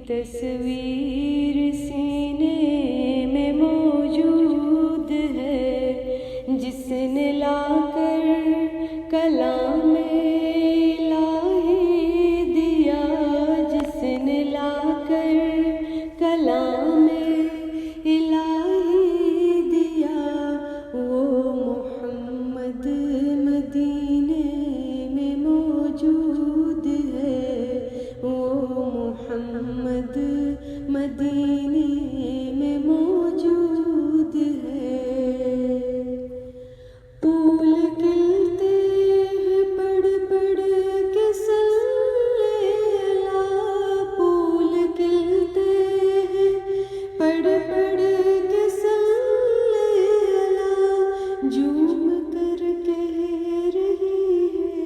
تصویر سینے میں موجود ہے، جس نے لا کر کلام الہی دیا، جس نے لا کر کلام الہی دیا، وہ محمد مدینے میں موجود ہے، وہ محمد مدینے میں موجود ہے۔ پھول کھلتے ہیں پڑھ پڑھ کے صلی اللہ، پھول کھلتے ہیں پڑھ پڑھ کے صلی اللہ، جھوم کر کہہ رہی ہے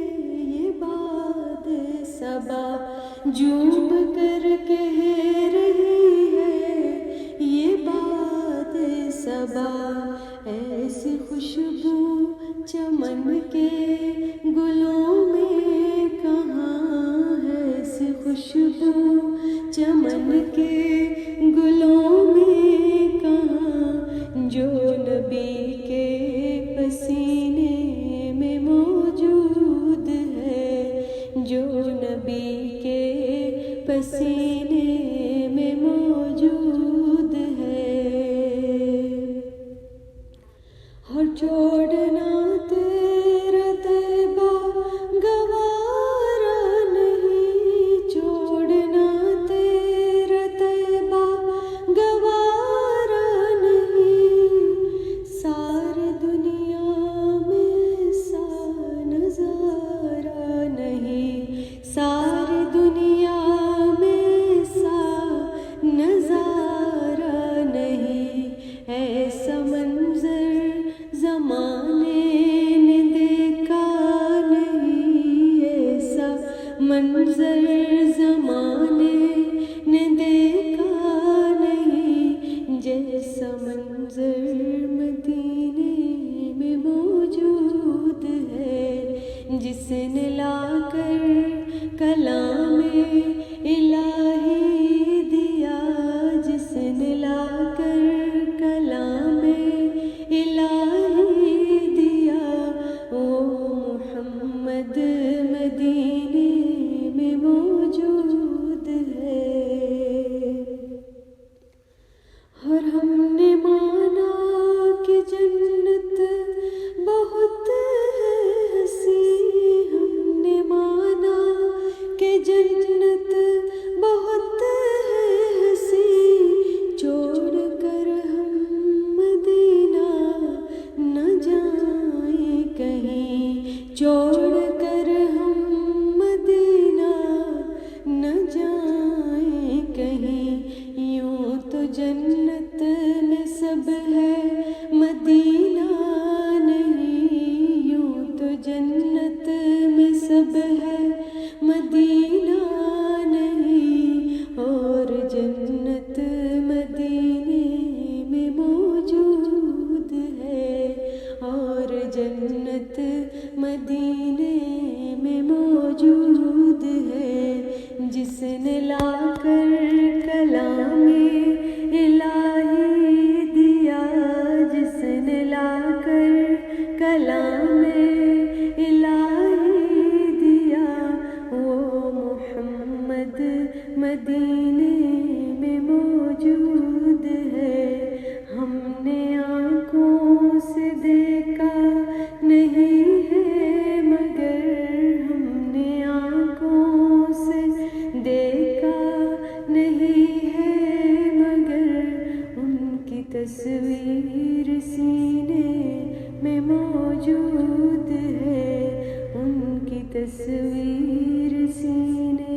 یہ باد صبا، جھوم کر کہہ رہی ہے یہ باد صبا، ایسی خوشبو چمن کے گلوں میں کہاں ہے، ایسی خوشبو چمن کے گلوں میں کہاں، جو نبی کے پسینے میں موجود ہے، جو نبی کے پسینے میں موجود ہے۔ اور چھوڑنا تیرا طیبہ گوارا نہیں، چھوڑنا تیرا طیبہ گوارا نہیں، ساری دنیا میں سا نظارہ نہیں، ساری دنیا میں سا نظارہ نہیں، ایسا منظر زمانے نے دیکھا نہیں، ایسا منظر زمانے نے دیکھا نہیں، جیسا منظر مدینے میں موجود ہے، جس نے لا کر کلام الہی دیا، جس نے لا کر کلام الہی دیا، وہ محمد مدینے میں موجود ہے۔ اور ہم نے مانا کہ جنت بہت ہے حسین، ہم نے مانا کہ جنت بہت ہے حسین، چھوڑ کر ہم مدینہ نہ جائیں کہیں، چھوڑ کر ہم مدینہ نہ جائیں کہیں، یوں تو جنت میں سب ہے مدینہ نہیں، یوں تو جنت میں سب ہے مدینہ نہیں، اور جنت مدینے میں موجود ہے، اور جنت مدینے میں موجود ہے، جس نے لا کر کلام الہی دیا، جس نے لا کر کلام الہی دیا، وہ محمد مدینے میں موجود ہے۔ ہم نے آنکھوں سے دیکھا نہیں ہے مگر، ہم نے آنکھوں سے دیکھا نہیں ہے مگر، ان کی تصویر سینے میں موجود ہے، ان کی تصویر سینے